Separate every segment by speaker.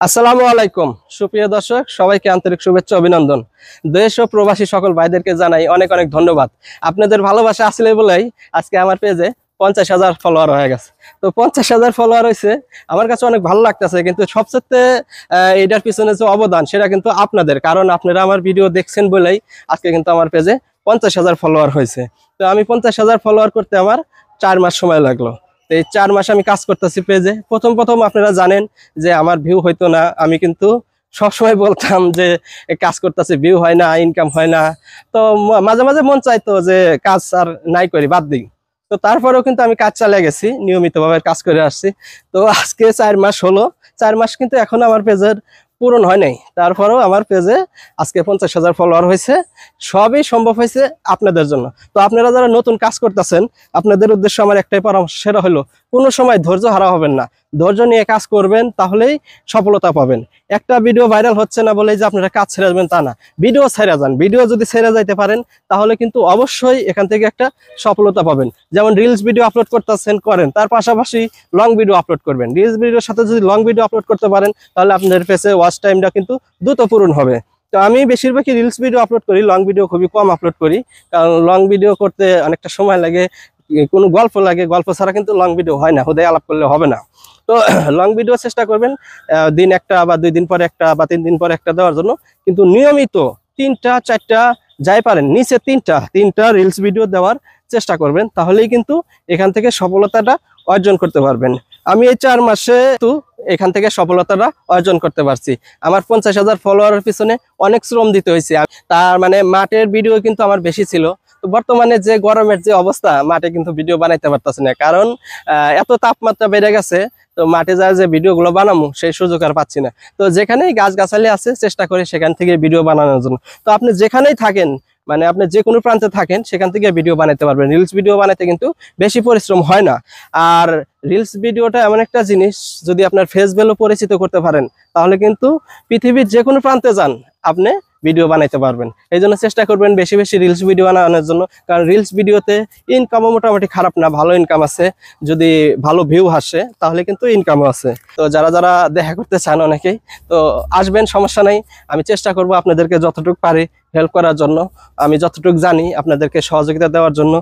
Speaker 1: আসসালামু আলাইকুম সুপ্রিয় দর্শক, সবাইকে আন্তরিক শুভেচ্ছা অভিনন্দন। দেশ ও প্রবাসী সকল ভাইদেরকে জানাই অনেক অনেক ধন্যবাদ। আপনাদের ভালোবাসা আসলে বলেই আজকে আমার পেজে 50,000 ফলোয়ার হয়ে গেছে। তো 50,000 ফলোয়ার হয়েছে, আমার কাছে অনেক ভালো লাগতেছে। কিন্তু সবচেয়ে এটার পিছনে যে অবদান সেটা কিন্তু আপনাদের, কারণ আপনারা আমার ভিডিও দেখছেন বলেই আজকে কিন্তু আমার পেজে 50,000 ফলোয়ার হয়েছে। তো আমি 50,000 ফলোয়ার করতে আমার 4 মাস সময় লাগলো। তো এই 4 মাস আমি কাজ করতেছি পেজে। প্রথম আপনারা জানেন যে আমার ভিউ হইতো না, আমি কিন্তু সবসময় বলতাম যে কাজ করতেছি, ভিউ হয় না, ইনকাম হয় না। তো মাঝে মাঝে মন চাইতো যে কাজ আর নাই করি, বাদ দিই। তো তারপরেও কিন্তু আমি কাজ চালিয়ে গেছি, নিয়মিতভাবে কাজ করে আসছি। তো আজকে 4 মাস হলো। 4 মাস কিন্তু এখনো আমার পেজের পূরণ হয় নাই, তারপরেও আমার পেজে আজকে 50,000 ফলোয়ার হয়েছে। সবই সম্ভব হয়েছে আপনাদের জন্য। তো আপনারা যারা নতুন কাজ করতেছেন, আপনাদের উদ্দেশ্য আমার একটাই পরামর্শ, সেটা হলো কোনো সময় ধৈর্য হারা হবেন না। ধৈর্য নিয়ে কাজ করবেন, তাহলেই সফলতা পাবেন। একটা ভিডিও ভাইরাল হচ্ছে না বলে যে আপনারা কাজ ছেড়ে যাবেন তা না, ভিডিও ছেড়ে যান। ভিডিও যদি ছেড়ে যাইতে পারেন তাহলে কিন্তু অবশ্যই এখান থেকে একটা সফলতা পাবেন। যেমন রিলস ভিডিও আপলোড করতেছেন, করেন, তার পাশাপাশি লং ভিডিও আপলোড করবেন। রিলস ভিডিওর সাথে যদি লং ভিডিও আপলোড করতে পারেন তাহলে আপনাদের পেজে ওয়াচ টাইমটা কিন্তু দ্রুত পূরণ হবে। তো আমি বেশিরভাগই রিলস ভিডিও আপলোড করি, লং ভিডিও খুবই কম আপলোড করি, কারণ লং ভিডিও করতে অনেকটা সময় লাগে, কোনো গল্প লাগে, গল্প ছাড়া কিন্তু লং ভিডিও হয় না, হুদায় আলাপ করলে হবে না। তো লং ভিডিও চেষ্টা করবেন দিন একটা বা 2 দিন পরে একটা বা 3 দিন পরে একটা দেওয়ার জন্য। কিন্তু নিয়মিত 3টা 4টা যাই পারেন, নিচে 3টা রিলস ভিডিও দেওয়ার চেষ্টা করবেন, তাহলেই কিন্তু এখান থেকে সফলতাটা অর্জন করতে পারবেন। আমি এই 4 মাসে তো এখান থেকে সফলতাটা অর্জন করতে পারছি। আমার 50,000 ফলোয়ারের পিছনে অনেক শ্রম দিতে হয়েছে। তার মানে মাঠের ভিডিও কিন্তু আমার বেশি ছিল। তো বর্তমানে যে গরমের যে অবস্থা, মাঠে কিন্তু ভিডিও বানাইতে পারতেছি না, কারণ এত তাপমাত্রা বেড়ে গেছে। তো মাঠে যা যে ভিডিওগুলো বানাবো সেই সুযোগ আর পাচ্ছি না। তো যেখানেই গাছগাছালি আছে চেষ্টা করি সেখান থেকে ভিডিও বানানোর জন্য। তো আপনি যেখানেই থাকেন, মানে আপনি যে কোনো প্রান্তে থাকেন, সেখান থেকে ভিডিও বানাতে পারবেন। রিলস ভিডিও বানাতে কিন্তু বেশি পরিশ্রম হয় না। আর রিলস ভিডিওটা এমন একটা জিনিস, যদি আপনার ফেস ভ্যালু পরিচিত করতে পারেন তাহলে কিন্তু পৃথিবীর যে কোনো প্রান্তে যান আপনি ভিডিও বানাইতে পারবেন। এই জন্য চেষ্টা করবেন বেশি বেশি রিলস ভিডিও বানানোর জন্য, কারণ রিলস ভিডিওতে ইনকামও মোটামুটি খারাপ না, ভালো ইনকাম আছে। যদি ভালো ভিউ আসে তাহলে কিন্তু ইনকামও আছে। তো যারা যারা দেখা করতে চান অনেকেই, তো আসবেন, সমস্যা নাই। আমি চেষ্টা করব আপনাদেরকে যতটুকু পারি হেল্প করার জন্য। আমি যতটুকু জানি আপনাদেরকে সহযোগিতা দেওয়ার জন্য।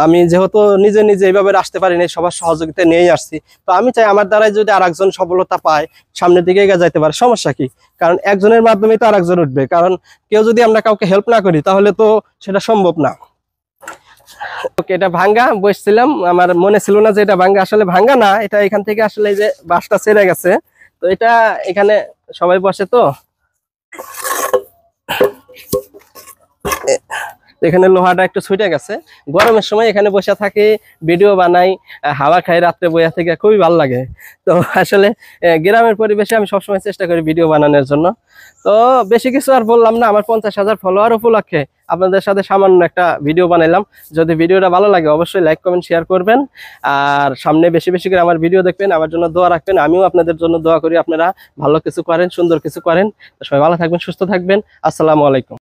Speaker 1: আমি যেহেতু নিজে নিজে এইভাবে আসতে পারিনি, সবার সহযোগিতা নিয়েই আসছি। তো আমি চাই আমার দ্বারাই যদি আরেকজন সফলতা পায়, সামনের দিকে এগিয়ে যাইতে পারে, সমস্যা কি? কারণ একজনের মাধ্যমেই তো আরেকজন উঠবে। কারণ কেউ যদি আমরা কাউকে হেল্প না করি তাহলে তো সেটা সম্ভব না। ওকে, এটা ভাঙ্গা বসছিলাম, আমার মনে ছিল না যে এটা ভাঙ্গা। আসলে ভাঙ্গা না, এটা এখান থেকে আসলে এই যে বাঁশটা ছেড়ে গেছে। তো এটা এখানে সবাই বসে, তো এখানে লোহাটা একটু ছুটে গেছে। গরমের সময় এখানে বসে থাকি, ভিডিও বানাই, হাওয়া খাই, রাত্রে বইয়া থেকে খুবই ভালো লাগে। তো আসলে গ্রামের পরিবেশে আমি সবসময় চেষ্টা করি ভিডিও বানানোর জন্য। তো বেশি কিছু আর বললাম না, আমার 50,000 ফলোয়ার উপলক্ষে আপনাদের সাথে সামান্য একটা ভিডিও বানাইলাম। যদি ভিডিওটা ভালো লাগে অবশ্যই লাইক কমেন্ট শেয়ার করবেন। আর সামনে বেশি বেশি করে আমার ভিডিও দেখবেন, আমার জন্য দোয়া রাখবেন। আমিও আপনাদের জন্য দোয়া করি আপনারা ভালো কিছু করেন, সুন্দর কিছু করেন। সবাই ভালো থাকবেন, সুস্থ থাকবেন। আসসালামু আলাইকুম।